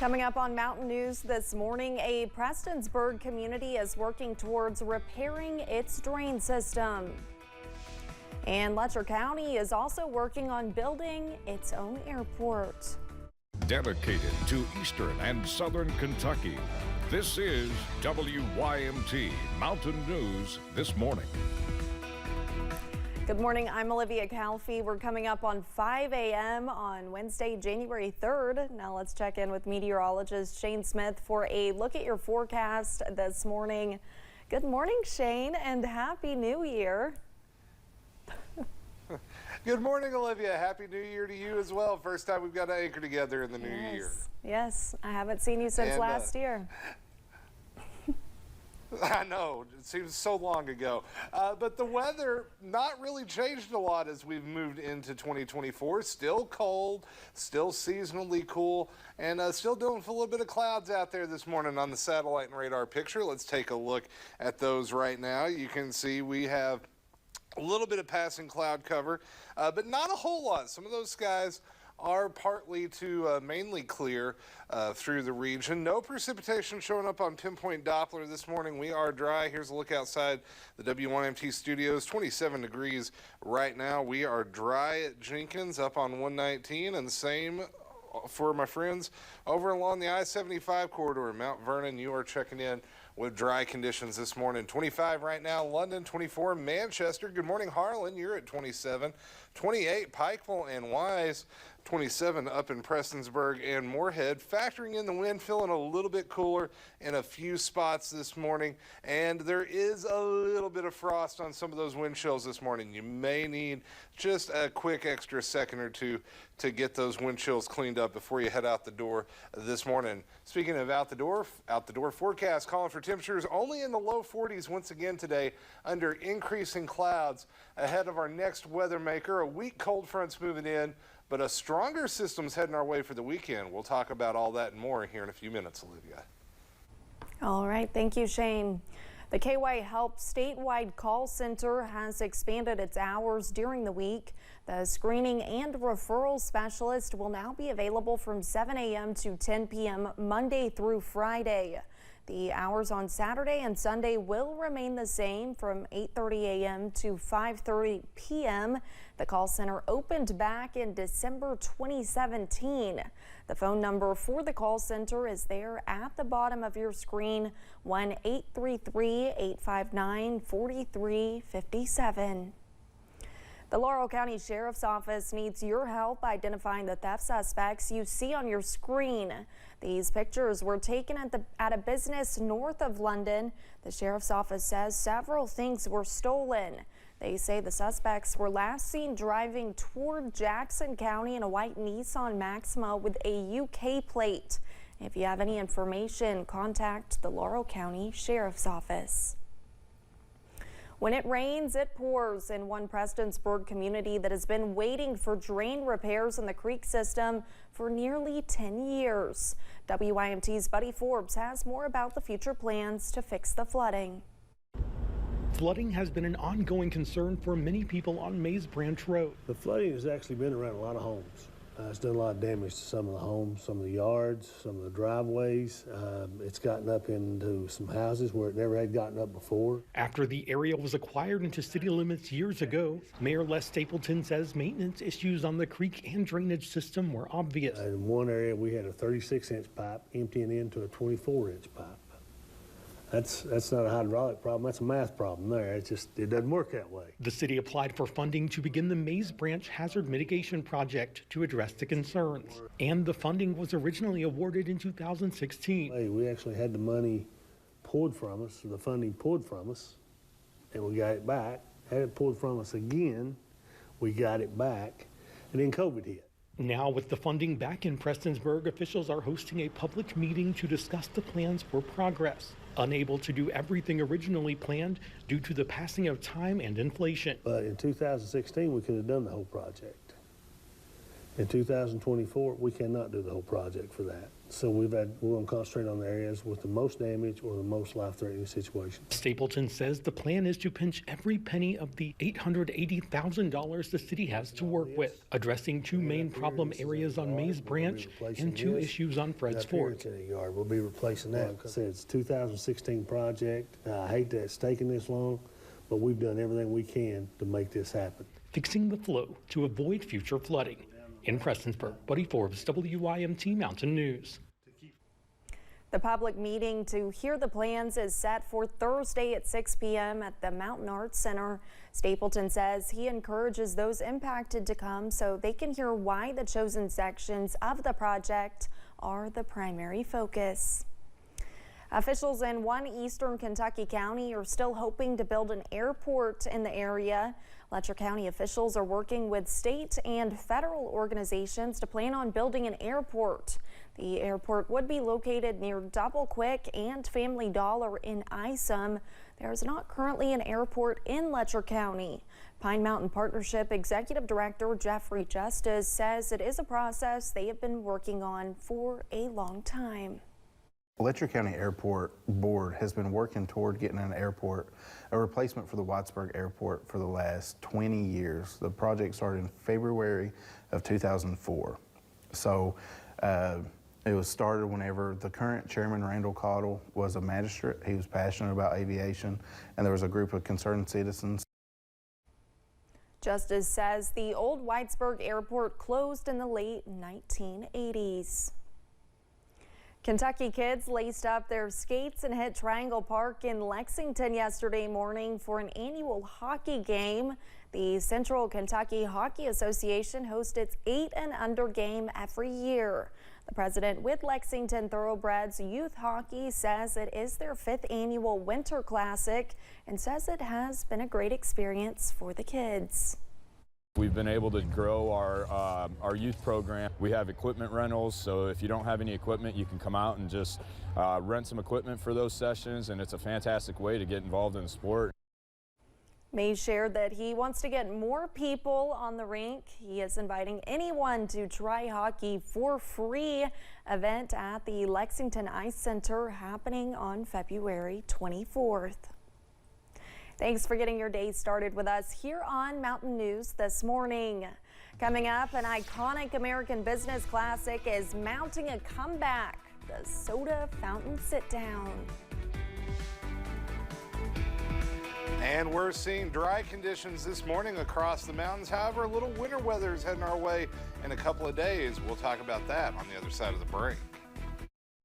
Coming up on Mountain News this morning, a Prestonsburg community is working towards repairing its drain system. And Letcher County is also working on building its own airport. Dedicated to Eastern and Southern Kentucky, this is WYMT Mountain News this morning. Good morning, I'm Olivia Calfee. We're coming up on 5 a.m. on Wednesday, January 3rd. Now let's check in with meteorologist Shane Smith for a look at your forecast this morning. Good morning, Shane, and Happy New Year. Good morning, Olivia. Happy New Year to you as well. First time we've got to anchor together in the new year. Yes, I haven't seen you since last year. I know, it seems so long ago. But the weather not really changed a lot as we've moved into 2024. Still cold, still seasonally cool, and still dealing with a little bit of clouds out there this morning on the satellite and radar picture. Let's take a look at those right now. You can see we have a little bit of passing cloud cover, but not a whole lot. Some of those skies are partly to mainly clear through the region. No precipitation showing up on pinpoint Doppler this morning. We are dry. Here's a look outside the WYMT studios. 27 degrees right now. We are dry at Jenkins up on 119, and the same for my friends over along the I-75 corridor. Mount Vernon, you are checking in with dry conditions this morning. 25 right now, London, 24, Manchester. Good morning, Harlan. You're at 27. 28, Pikeville and Wise. 27 up in Prestonsburg and Moorhead. Factoring in the wind, feeling a little bit cooler in a few spots this morning. And there is a little bit of frost on some of those wind chills this morning. You may need just a quick extra second or two to get those wind chills cleaned up before you head out the door this morning. Speaking of out the door forecast calling for temperatures only in the low 40s once again today under increasing clouds ahead of our next weather maker. A weak cold front's moving in, but a stronger system's heading our way for the weekend. We'll talk about all that and more here in a few minutes, Olivia. All right, thank you, Shane. The KY Help statewide call center has expanded its hours during the week. The screening and referral specialist will now be available from 7 a.m. to 10 p.m. Monday through Friday. The hours on Saturday and Sunday will remain the same from 8:30 a.m. to 5:30 p.m. The call center opened back in December 2017. The phone number for the call center is there at the bottom of your screen, 1-833-859-4357. The Laurel County Sheriff's Office needs your help identifying the theft suspects you see on your screen. These pictures were taken at a business north of London. The Sheriff's Office says several things were stolen. They say the suspects were last seen driving toward Jackson County in a white Nissan Maxima with a UK plate. If you have any information, contact the Laurel County Sheriff's Office. When it rains, it pours in one Prestonsburg community that has been waiting for drain repairs in the creek system for nearly 10 years. WYMT's Buddy Forbes has more about the future plans to fix the flooding. Flooding has been an ongoing concern for many people on Mays Branch Road. The flooding has actually been around a lot of homes. It's done a lot of damage to some of the homes, some of the yards, some of the driveways. It's gotten up into some houses where it never had gotten up before. After the area was acquired into city limits years ago, Mayor Les Stapleton says maintenance issues on the creek and drainage system were obvious. In one area, we had a 36-inch pipe emptying into a 24-inch pipe. That's not a hydraulic problem, that's a math problem there. It doesn't work that way. The city applied for funding to begin the Mays Branch Hazard Mitigation Project to address the concerns. And the funding was originally awarded in 2016. We actually had the money pulled from us, the funding pulled from us, and we got it back. Had it pulled from us again, we got it back, and then COVID hit. Now, with the funding back in Prestonsburg, officials are hosting a public meeting to discuss the plans for progress. Unable to do everything originally planned due to the passing of time and inflation. But in 2016, we could have done the whole project. In 2024, we cannot do the whole project for that. So we're going to concentrate on the areas with the most damage or the most life-threatening situations. Stapleton says the plan is to pinch every penny of the $880,000 the city has to work with, addressing two main problem areas on Mays Branch and two issues on Fred's Fork. We'll be replacing that. Like I said, it's a 2016 project. I hate that it's taking this long, but we've done everything we can to make this happen. Fixing the flow to avoid future flooding. In Prestonsburg, Buddy Forbes, WYMT Mountain News. The public meeting to hear the plans is set for Thursday at 6 p.m. at the Mountain Arts Center. Stapleton says he encourages those impacted to come so they can hear why the chosen sections of the project are the primary focus. Officials in one eastern Kentucky county are still hoping to build an airport in the area. Letcher County officials are working with state and federal organizations to plan on building an airport. The airport would be located near Double Quick and Family Dollar in Isom. There is not currently an airport in Letcher County. Pine Mountain Partnership Executive Director Jeffrey Justice says it is a process they have been working on for a long time. Letcher County Airport Board has been working toward getting an airport, a replacement for the Whitesburg Airport for the last 20 years. The project started in February of 2004. So it was started whenever the current chairman, Randall Cottle, was a magistrate. He was passionate about aviation, and there was a group of concerned citizens. Justice says the old Whitesburg Airport closed in the late 1980s. Kentucky kids laced up their skates and hit Triangle Park in Lexington yesterday morning for an annual hockey game. The Central Kentucky Hockey Association hosts its 8 and under game every year. The president with Lexington Thoroughbreds Youth Hockey says it is their 5th annual Winter Classic and says it has been a great experience for the kids. We've been able to grow our youth program. We have equipment rentals, so if you don't have any equipment, you can come out and just rent some equipment for those sessions, and it's a fantastic way to get involved in the sport. Mays shared that he wants to get more people on the rink. He is inviting anyone to try hockey for free. Event at the Lexington Ice Center happening on February 24th. Thanks for getting your day started with us here on Mountain News this morning. Coming up, an iconic American business classic is mounting a comeback, the soda fountain sit-down. And we're seeing dry conditions this morning across the mountains. However, a little winter weather is heading our way in a couple of days. We'll talk about that on the other side of the break.